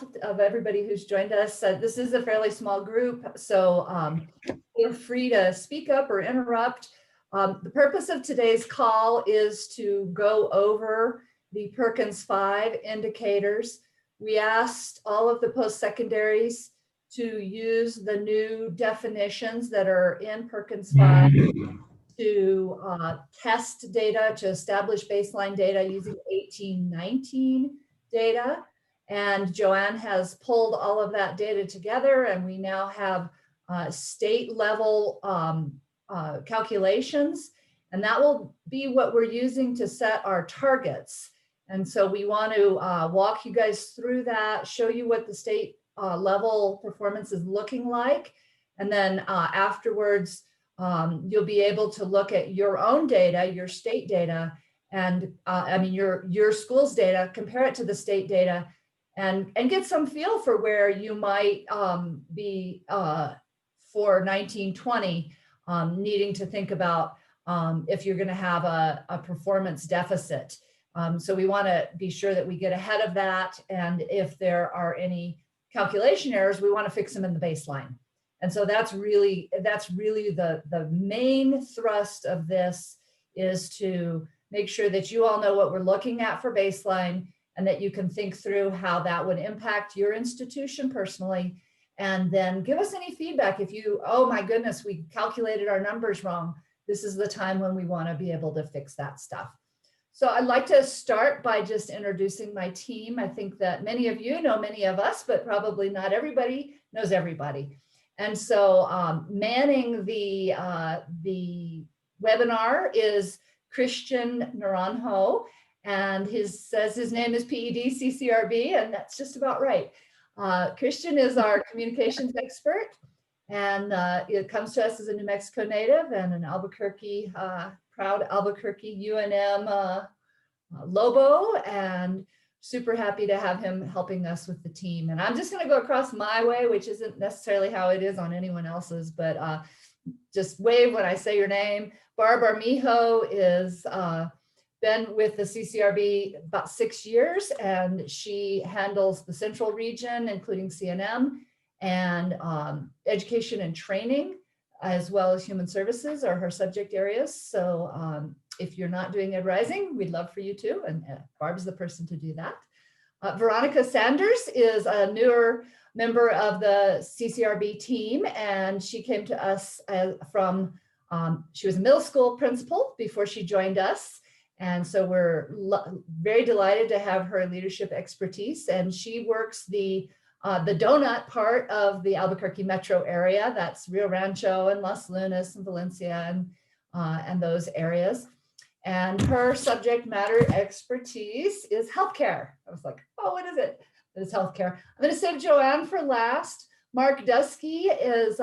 of everybody who's joined us. This is a fairly small group, so feel free to speak up or interrupt. The purpose of today's call is to go over the Perkins V indicators. We asked all of the post-secondaries to use the new definitions that are in Perkins V to test data, to establish baseline data using 1819 data. And Joanne has pulled all of that data together, and we now have state level calculations, and that will be what we're using to set our targets. And so we want to walk you guys through that, show you what the state level performance is looking like. And then afterwards, you'll be able to look at your own data, your state data, and I mean your school's data, compare it to the state data, and get some feel for where you might be for 1920, needing to think about if you're going to have a performance deficit. So we want to be sure that we get ahead of that, and if there are any calculation errors, we want to fix them in the baseline. And so that's really the main thrust of this, is to make sure that you all know what we're looking at for baseline, and that you can think through how that would impact your institution personally. And then give us any feedback. If you, oh my goodness, we calculated our numbers wrong, this is the time when we want to be able to fix that stuff. So I'd like to start by just introducing my team. I think that many of you know many of us, but probably not everybody knows everybody. And so manning the webinar is Christian Naranjo, and says his name is PED CCRB, and that's just about right. Christian is our communications expert, and it comes to us as a New Mexico native and an Albuquerque, proud Albuquerque UNM Lobo, and super happy to have him helping us with the team. And I'm just going to go across my way, which isn't necessarily how it is on anyone else's, but just wave when I say your name. Barb Armijo is been with the CCRB about 6 years, and she handles the central region, including CNM, and education and training, as well as human services are her subject areas. So if you're not doing Ed Rising, we'd love for you to, and Barb's the person to do that. Veronica Sanders is a newer member of the CCRB team, and she came to us from, she was a middle school principal before she joined us. And so we're very delighted to have her leadership expertise, and she works the donut part of the Albuquerque metro area. That's Rio Rancho and Las Lunas and Valencia and those areas. And her subject matter expertise is healthcare. I was like, oh, what is it? It's healthcare. I'm going to save Joanne for last. Mark Dusky is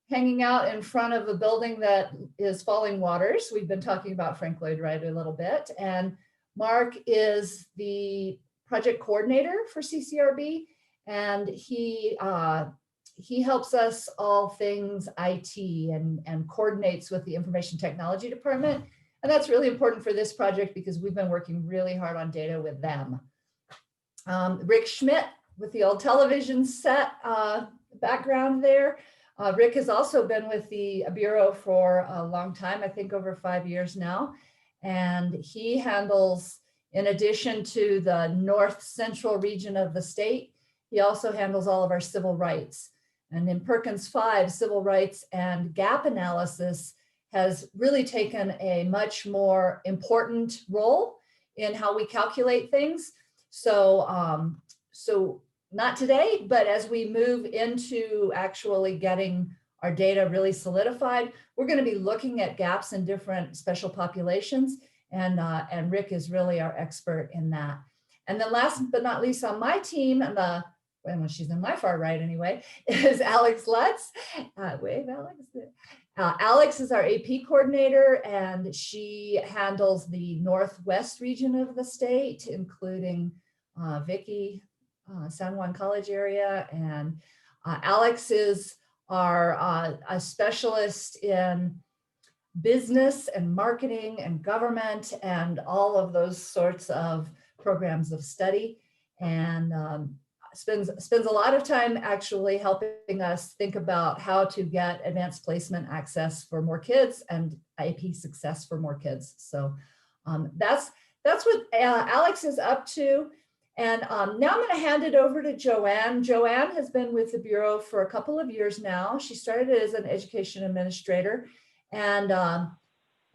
hanging out in front of a building that is Falling Waters. We've been talking about Frank Lloyd Wright a little bit. And Mark is the project coordinator for CCRB. And he helps us all things IT and coordinates with the information technology department. And that's really important for this project because we've been working really hard on data with them. Rick Schmidt with the old television set background there. Rick has also been with the Bureau for a long time, I think over 5 years now. And he handles, in addition to the north central region of the state, he also handles all of our civil rights. And in Perkins V, civil rights and gap analysis has really taken a much more important role in how we calculate things. So, not today, but as we move into actually getting our data really solidified, we're going to be looking at gaps in different special populations, and Rick is really our expert in that. And then last but not least on my team, and when she's in my far right anyway, is Alex Lutz. Wave, Alex. Alex is our AP coordinator, and she handles the northwest region of the state, including Vicky, San Juan College area. And Alex is our a specialist in business and marketing and government and all of those sorts of programs of study. And spends a lot of time actually helping us think about how to get advanced placement access for more kids and IEP success for more kids. So that's what Alex is up to. And now I'm going to hand it over to Joanne. Joanne has been with the Bureau for a couple of years now. She started as an education administrator, and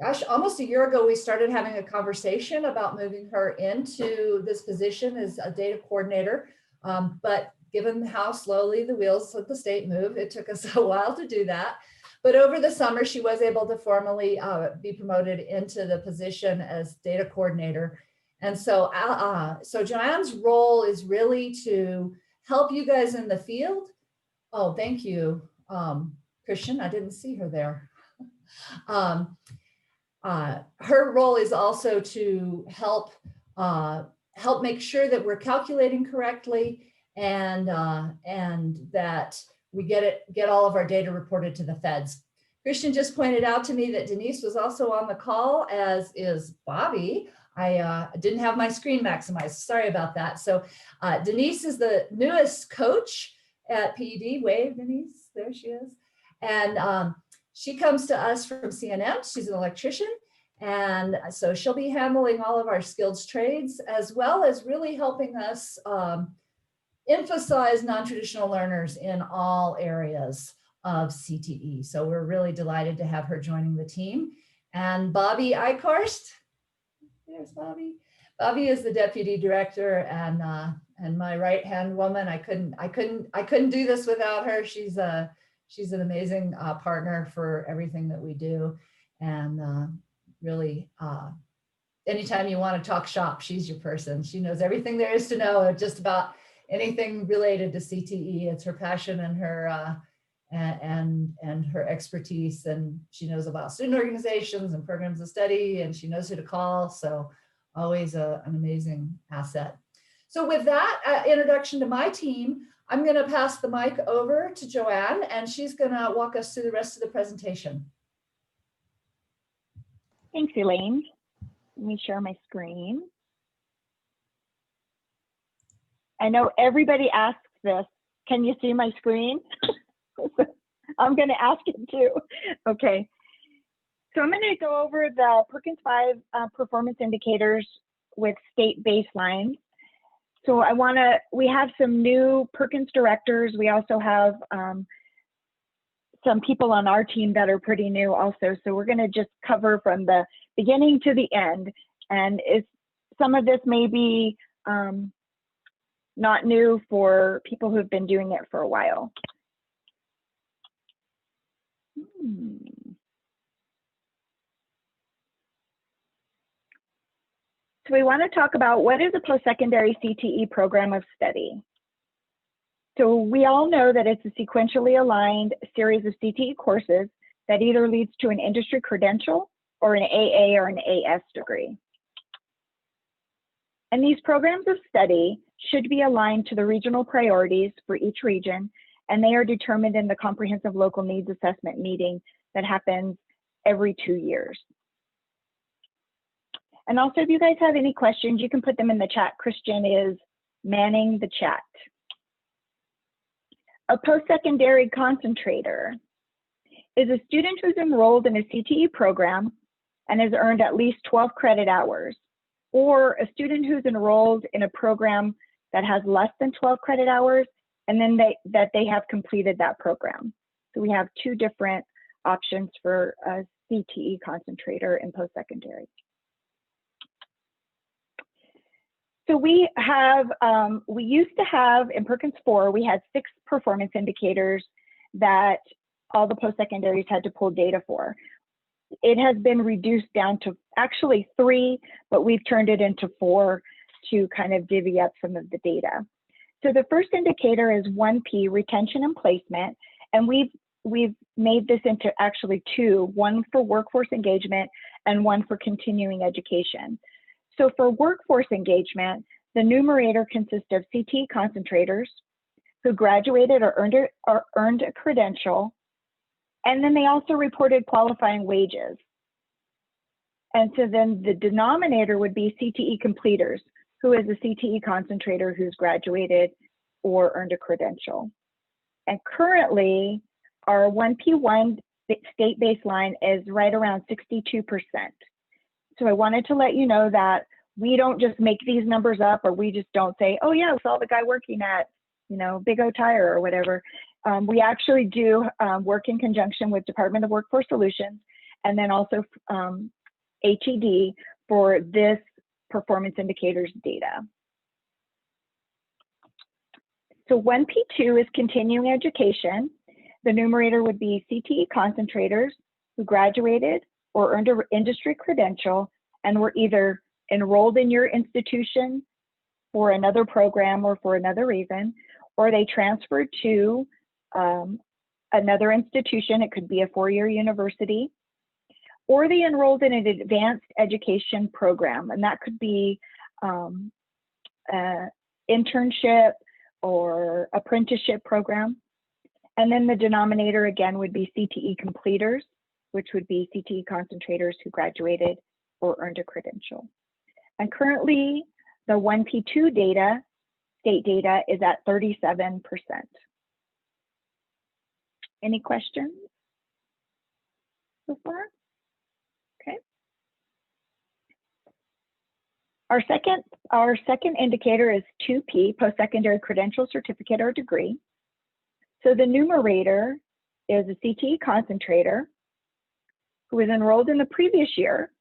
gosh, almost a year ago, we started having a conversation about moving her into this position as a data coordinator. But given how slowly the wheels of the state move, it took us a while to do that. But over the summer, she was able to formally be promoted into the position as data coordinator. And so, so Joanne's role is really to help you guys in the field. Oh, thank you, Christian. I didn't see her there. Her role is also to help make sure that we're calculating correctly, and that we get all of our data reported to the feds. Christian just pointed out to me that Denise was also on the call, as is Bobby. I didn't have my screen maximized. Sorry about that. So Denise is the newest coach at PED. Wave, Denise. There she is. And she comes to us from CNM. She's an electrician. And so she'll be handling all of our skills trades, as well as really helping us emphasize non-traditional learners in all areas of CTE. So we're really delighted to have her joining the team. And Bobby Eichhorst, there's Bobby. Bobby is the deputy director and my right-hand woman. I couldn't do this without her. She's an amazing partner for everything that we do. And really, anytime you want to talk shop, she's your person. She knows everything there is to know just about anything related to CTE. It's her passion and her and her expertise, and she knows about student organizations and programs of study, and she knows who to call. So always an amazing asset. So with that introduction to my team, I'm going to pass the mic over to Joanne, and she's going to walk us through the rest of the presentation. Thanks, Elaine. Let me share my screen. I know everybody asks this. Can you see my screen? I'm going to ask it too. Okay. So I'm going to go over the Perkins V performance indicators with state baselines. So we have some new Perkins directors. We also have some people on our team that are pretty new also. So we're going to just cover from the beginning to the end. And some of this may be not new for people who've been doing it for a while. So we want to talk about what is a post-secondary CTE program of study. So we all know that it's a sequentially aligned series of CTE courses that either leads to an industry credential or an AA or an AS degree. And these programs of study should be aligned to the regional priorities for each region, and they are determined in the Comprehensive Local Needs Assessment meeting that happens every 2 years. And also, if you guys have any questions, you can put them in the chat. Christian is manning the chat. A post-secondary concentrator is a student who's enrolled in a CTE program and has earned at least 12 credit hours, or a student who's enrolled in a program that has less than 12 credit hours, and then that they have completed that program. So we have two different options for a CTE concentrator in post-secondary. So we used to have, in Perkins IV, we had 6 performance indicators that all the post-secondaries had to pull data for. It has been reduced down to actually 3, but we've turned it into 4 to kind of divvy up some of the data. So the first indicator is 1P, retention and placement, and we've made this into actually 2, one for workforce engagement and one for continuing education. So for workforce engagement, the numerator consists of CTE concentrators who graduated or earned a credential, and then they also reported qualifying wages. And so then the denominator would be CTE completers, who is a CTE concentrator who's graduated or earned a credential. And currently, our 1P1 state baseline is right around 62%. So I wanted to let you know that we don't just make these numbers up, or we just don't say, oh yeah, we saw the guy working at, you know, Big O Tire or whatever. We actually do work in conjunction with Department of Workforce Solutions, and then also HED for this performance indicators data. So 1P2 is continuing education. The numerator would be CTE concentrators who graduated or earned an industry credential and were either enrolled in your institution for another program or for another reason, or they transferred to another institution. It could be a four-year university, or they enrolled in an advanced education program, and that could be internship or apprenticeship program. And then the denominator again would be CTE completers, which would be CTE concentrators who graduated or earned a credential. And currently the 1P2 data, state data, is at 37%. Any questions so far? Okay. Our second indicator is 2P, post-secondary credential, certificate, or degree. So the numerator is a CTE concentrator who was enrolled in the previous year,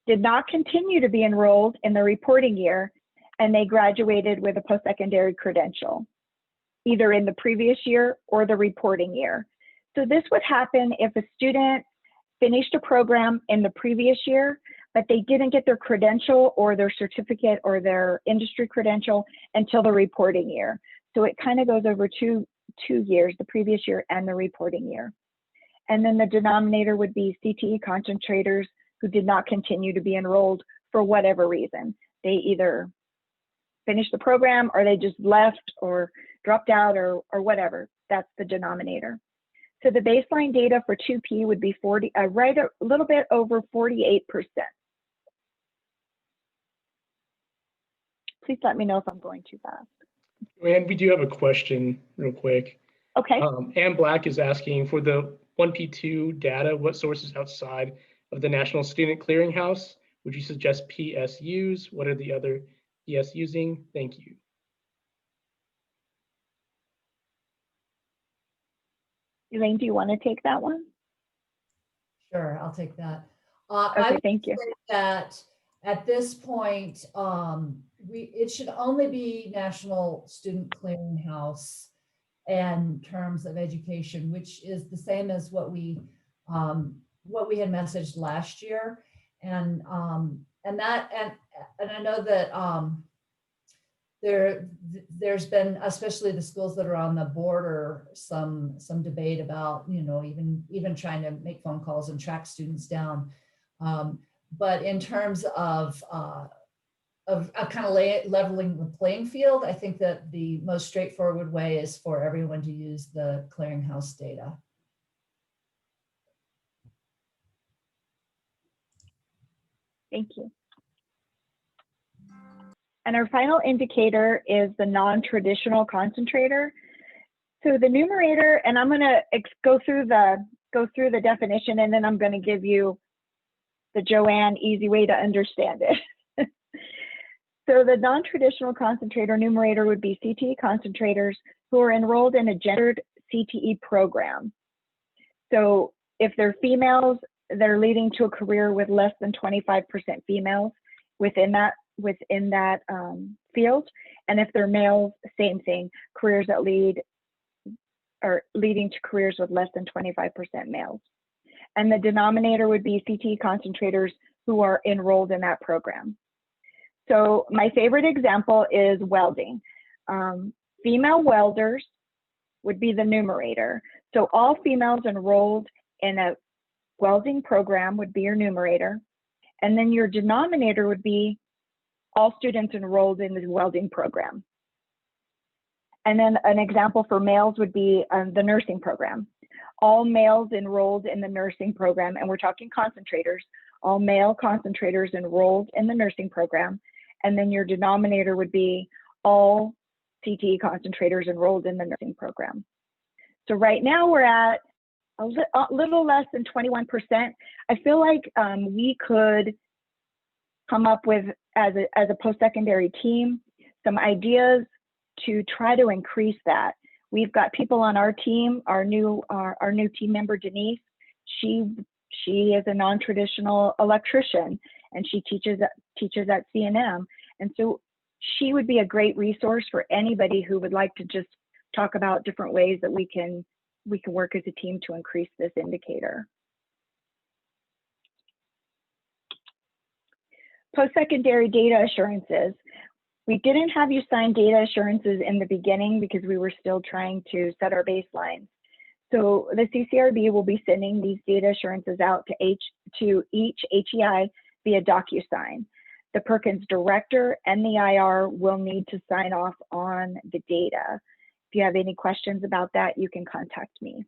did not continue to be enrolled in the reporting year, and they graduated with a post-secondary credential, either in the previous year or the reporting year. So this would happen if a student finished a program in the previous year, but they didn't get their credential or their certificate or their industry credential until the reporting year. So it kind of goes over two years, the previous year and the reporting year. And then the denominator would be CTE concentrators who did not continue to be enrolled for whatever reason. They either finished the program or they just left or dropped out or whatever. That's the denominator. So the baseline data for 2P would be right a little bit over 48%. Please let me know if I'm going too fast. And we do have a question real quick. Okay. Ann Black is asking, for the 1P2 data, what sources outside of the National Student Clearinghouse would you suggest PS use? What are the other PS using? Thank you. Elaine, do you want to take that one? Sure, I'll take that. Okay, thank you. That at this point, it should only be National Student Clearinghouse in terms of education, which is the same as what we had messaged last year, and I know that there's been, especially the schools that are on the border, some debate about, you know, even trying to make phone calls and track students down. But in terms of kind of leveling the playing field, I think that the most straightforward way is for everyone to use the clearinghouse data. Thank you. And our final indicator is the non-traditional concentrator. So the numerator, and I'm going to go through the definition, and then I'm going to give you the Joanne easy way to understand it. So the non-traditional concentrator numerator would be CTE concentrators who are enrolled in a gendered CTE program. So if they're females, they're leading to a career with less than 25% females within that field. And if they're males, same thing, careers that are leading to careers with less than 25% males. And the denominator would be CTE concentrators who are enrolled in that program. So my favorite example is welding. Female welders would be the numerator. So all females enrolled in a welding program would be your numerator. And then your denominator would be all students enrolled in the welding program. And then an example for males would be the nursing program. All males enrolled in the nursing program, and we're talking concentrators, all male concentrators enrolled in the nursing program. And then your denominator would be all CTE concentrators enrolled in the nursing program. So right now we're at a little less than 21%. I feel like we could come up with, as a post-secondary team, some ideas to try to increase that. We've got people on our team, our new team member, Denise. She is a non-traditional electrician, and she teaches at C&M. And so she would be a great resource for anybody who would like to just talk about different ways that we can work as a team to increase this indicator. Post-secondary data assurances. We didn't have you sign data assurances in the beginning because we were still trying to set our baselines. So the CCRB will be sending these data assurances out to each HEI via DocuSign. The Perkins director and the IR will need to sign off on the data. If you have any questions about that, you can contact me.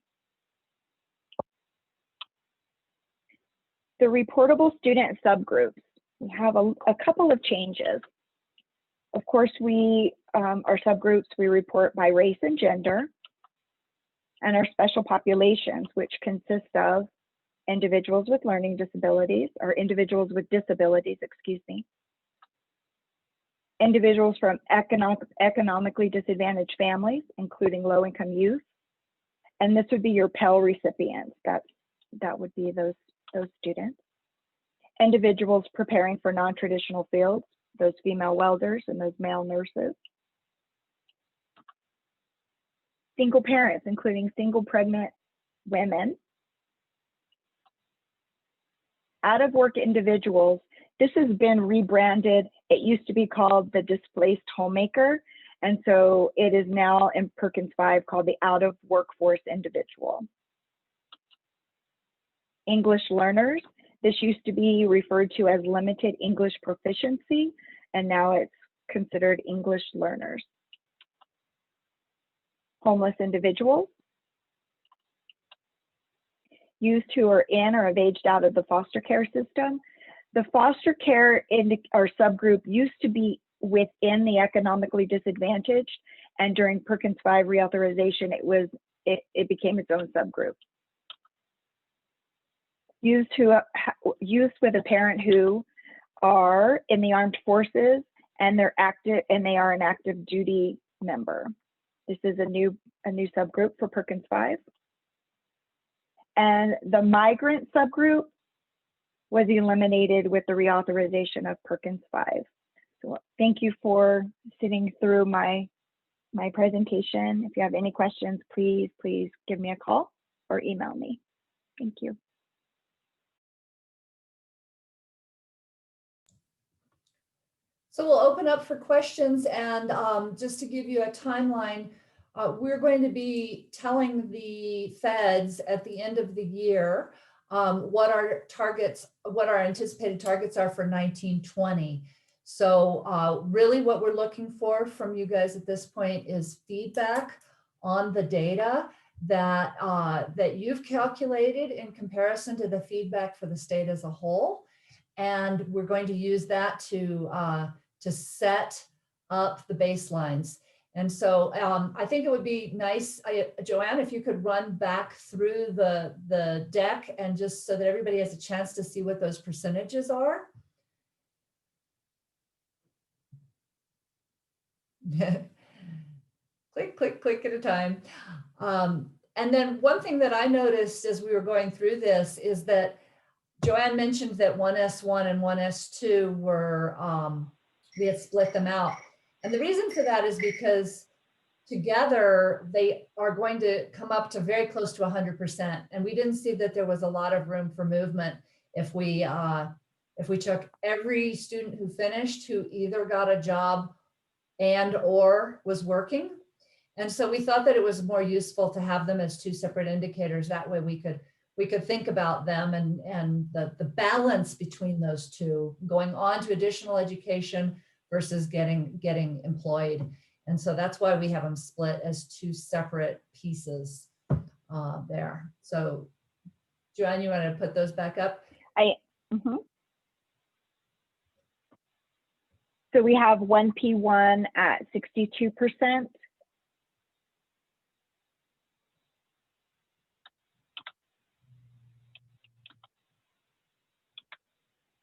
The reportable student subgroups. We have a couple of changes. Of course, our subgroups, we report by race and gender, and our special populations, which consist of individuals with learning disabilities, or individuals with disabilities, excuse me, individuals from economically disadvantaged families, including low-income youth, and this would be your Pell recipients. That would be those students. Individuals preparing for non-traditional fields, those female welders and those male nurses. Single parents, including single pregnant women. Out of work individuals, this has been rebranded. It used to be called the displaced homemaker, and so it is now in Perkins V called the out of workforce individual. English learners, this used to be referred to as limited English proficiency, and now it's considered English learners. Homeless individuals, youth who are in or have aged out of the foster care system. The foster care our subgroup used to be within the economically disadvantaged, and during Perkins V reauthorization, it became its own subgroup. Youth with a parent who are in the armed forces and they are an active duty member. This is a new subgroup for Perkins V. And the migrant subgroup was eliminated with the reauthorization of Perkins V. So thank you for sitting through my presentation. If you have any questions, please give me a call or email me. Thank you. So we'll open up for questions, and just to give you a timeline, we're going to be telling the feds at the end of the year what our anticipated targets are for 1920. So really what we're looking for from you guys at this point is feedback on the data that you've calculated in comparison to the feedback for the state as a whole. And we're going to use that to set up the baselines. And so I think it would be nice, Joanne, if you could run back through the deck, and just so that everybody has a chance to see what those percentages are. click at a time. And then one thing that I noticed as we were going through this is that Joanne mentioned that 1S1 and 1S2 were, we had split them out. And the reason for that is because together they are going to come up to very close to 100%. And we didn't see that there was a lot of room for movement if we took every student who finished who either got a job and or was working. And so we thought that it was more useful to have them as two separate indicators. That way we could think about them and the balance between those two, going on to additional education versus getting employed. And so that's why we have them split as two separate pieces there. So Joanne, you want to put those back up? So we have 1P1 at 62%.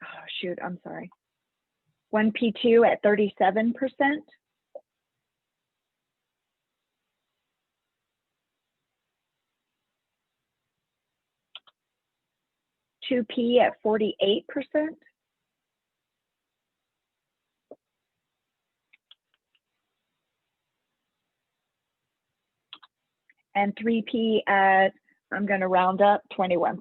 Oh, shoot, I'm sorry. 1P2 at 37%. 2P at 48%. And 3P at, I'm going to round up, 21%.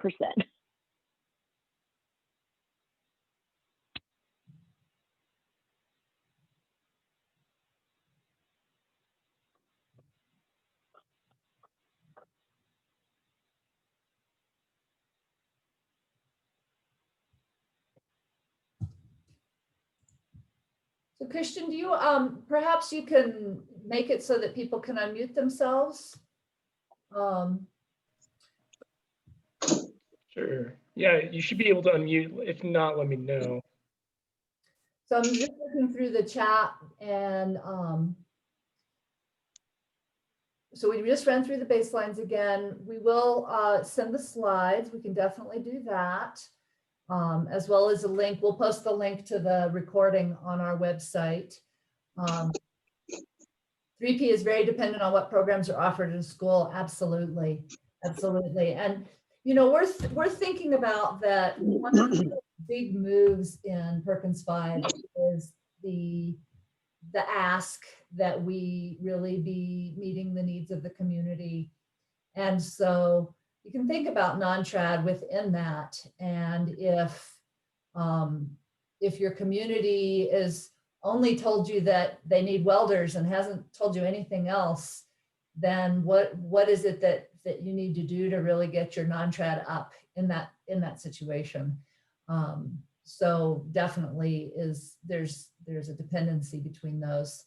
So Christian, do you, perhaps you can make it so that people can unmute themselves? Sure. Yeah, you should be able to unmute. If not, let me know. So I'm just looking through the chat, and so we just ran through the baselines again. We will send the slides. We can definitely do that, as well as a link. We'll post the link to the recording on our website. 3P is very dependent on what programs are offered in school. Absolutely, absolutely. And you know, we're thinking about that. One of the big moves in Perkins V is the ask that we really be meeting the needs of the community. And so you can think about non-trad within that. And if your community is only told you that they need welders and hasn't told you anything else, then what is it that you need to do to really get your non-trad up in that situation? So definitely there's a dependency between those.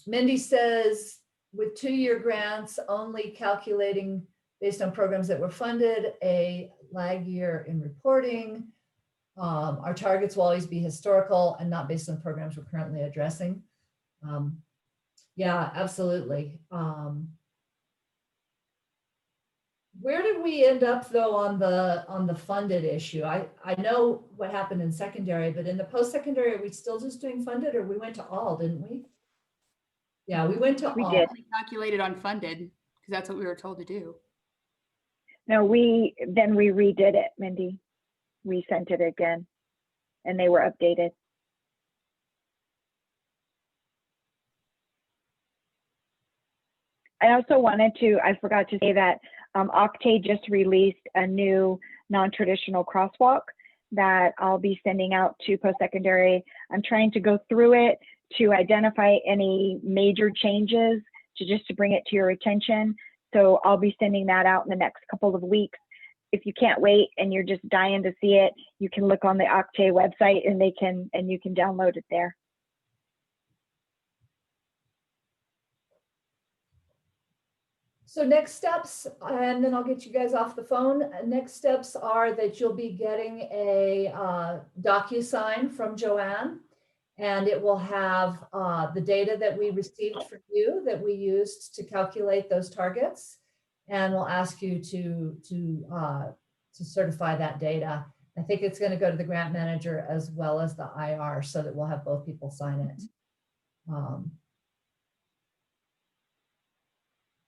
Mindy says, with 2-year grants, only calculating based on programs that were funded, a lag year in reporting. Our targets will always be historical and not based on programs we're currently addressing. Yeah, absolutely. Where did we end up though on the funded issue? I know what happened in secondary, but in the post-secondary, are we still just doing funded, or we went to all, didn't we? Yeah, we went to all. We did. Calculated on funded because that's what we were told to do. No, then we redid it, Mindy. We sent it again and they were updated. I also I forgot to say that Octave just released a new non-traditional crosswalk that I'll be sending out to post-secondary. I'm trying to go through it to identify any major changes to bring it to your attention. So I'll be sending that out in the next couple of weeks. If you can't wait and you're just dying to see it, you can look on the Octave website and you can download it there. So next steps, and then I'll get you guys off the phone. Next steps are that you'll be getting a DocuSign from Joanne, and it will have the data that we received from you that we used to calculate those targets, and we'll ask you to certify that data. I think it's going to go to the grant manager as well as the IR, so that we'll have both people sign it.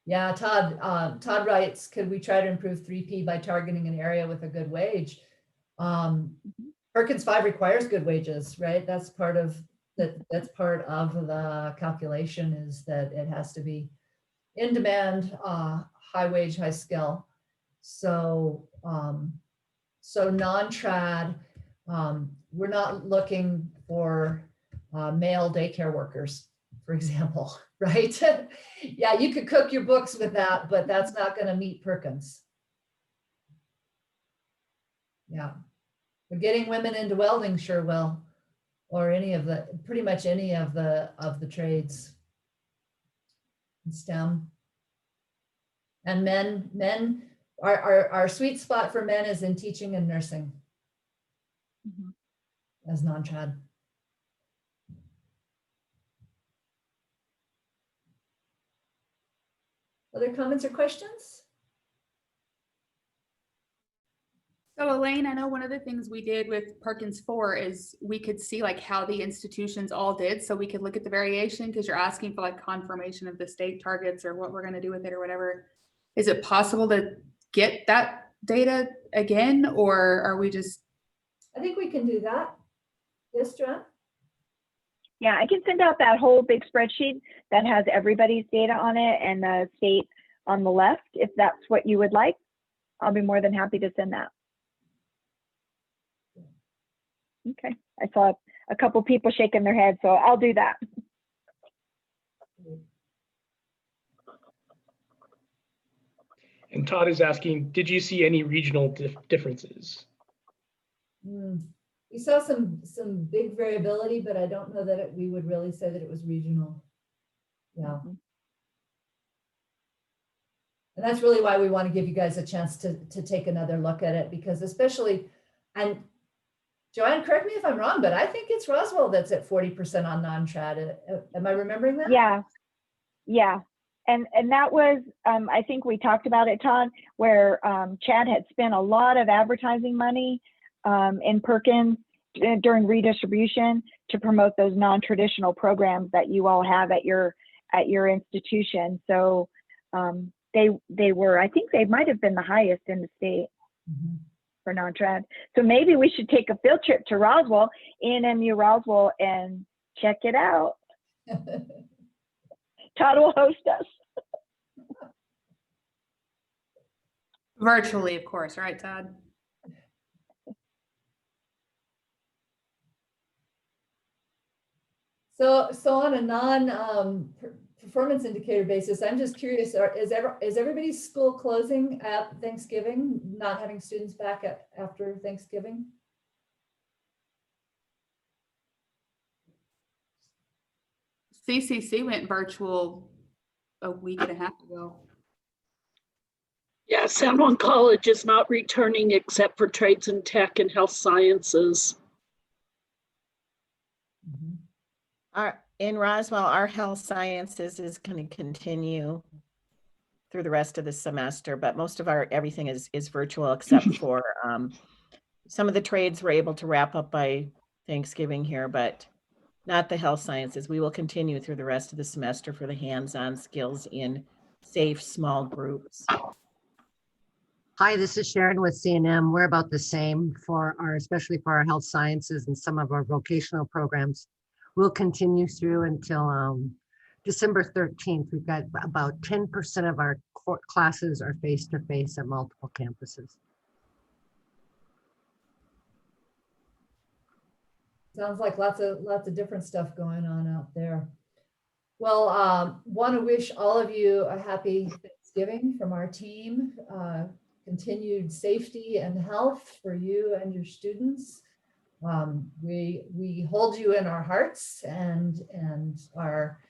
Yeah, Todd writes, could we try to improve 3P by targeting an area with a good wage? Perkins V requires good wages, right? That's part of that's part of the calculation, is that it has to be in demand, high wage, high skill. So so non-trad, we're not looking for male daycare workers, for example, right? Yeah, you could cook your books with that, but that's not going to meet Perkins. Yeah, but getting women into welding sure will, or pretty much any of the trades in STEM. And men, our sweet spot for men is in teaching and nursing as non-trad. Other comments or questions? So Elaine, I know one of the things we did with Perkins IV is we could see like how the institutions all did. So we could look at the variation because you're asking for like confirmation of the state targets or what we're going to do with it or whatever. Is it possible to get that data again, or are we just? I think we can do that. Yes, John? Yeah, I can send out that whole big spreadsheet that has everybody's data on it and the state on the left, if that's what you would like. I'll be more than happy to send that. Okay, I saw a couple people shaking their heads, so I'll do that. And Todd is asking, did you see any regional differences? We saw some big variability, but I don't know that we would really say that it was regional. Yeah. And that's really why we want to give you guys a chance to take another look at it, because especially, and Joanne, correct me if I'm wrong, but I think it's Roswell that's at 40% on non-trad. Am I remembering that? Yeah, yeah. And that was, I think we talked about it, Todd, where Chad had spent a lot of advertising money in Perkins during redistribution to promote those non-traditional programs that you all have at your institution. So they were, I think they might have been the highest in the state. For non-trad. So maybe we should take a field trip to Roswell, A&MU Roswell, and check it out. Todd will host us. Virtually, of course, right, Todd? So on a non-performance indicator basis, I'm just curious, is everybody's school closing at Thanksgiving, not having students back after Thanksgiving? CCC went virtual a week and a half ago. Yeah, San Juan College is not returning except for trades and tech and health sciences. In Roswell, our health sciences is going to continue through the rest of the semester, but most of everything is virtual except for some of the trades we're able to wrap up by Thanksgiving here, but not the health sciences. We will continue through the rest of the semester for the hands-on skills in safe small groups. Hi, this is Sharon with CNM. We're about the same especially for our health sciences and some of our vocational programs. We'll continue through until December 13th. We've got about 10% of our classes are face-to-face at multiple campuses. Sounds like lots of different stuff going on out there. Well, want to wish all of you a happy Thanksgiving from our team. Continued safety and health for you and your students. We hold you in our hearts and are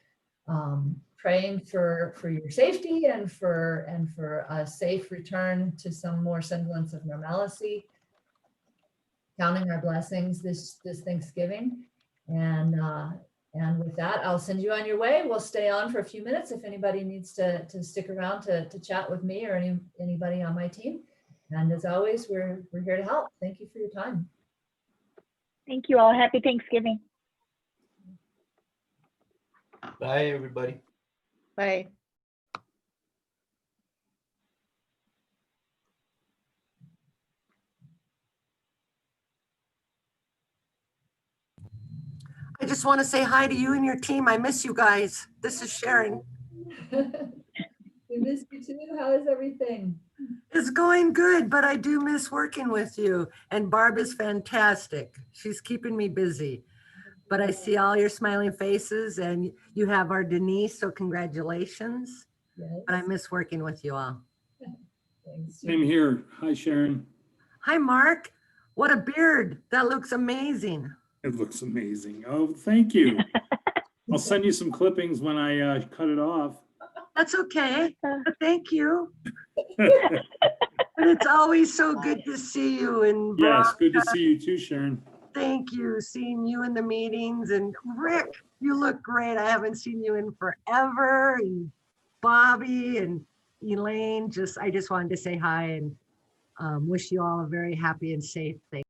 praying for your safety and for a safe return to some more semblance of normalcy. Counting our blessings this Thanksgiving, and with that, I'll send you on your way. We'll stay on for a few minutes if anybody needs to stick around to chat with me or anybody on my team. And as always, we're here to help. Thank you for your time. Thank you all. Happy Thanksgiving. Bye, everybody. Bye. I just want to say hi to you and your team. I miss you guys. This is Sharon. We miss you too. How is everything? It's going good, but I do miss working with you. And Barb is fantastic. She's keeping me busy. But I see all your smiling faces, and you have our Denise, so congratulations. Yes. But I miss working with you all. Thanks. Same here. Hi, Sharon. Hi, Mark. What a beard. That looks amazing. It looks amazing. Oh, thank you. I'll send you some clippings when I cut it off. That's okay. Thank you. But it's always so good to see you. And Yes, good to see you too, Sharon. thank you. Seeing you in the meetings. And Rick, you look great. I haven't seen you in forever. And Bobby and Elaine, I just wanted to say hi and wish you all a very happy and safe Thanksgiving.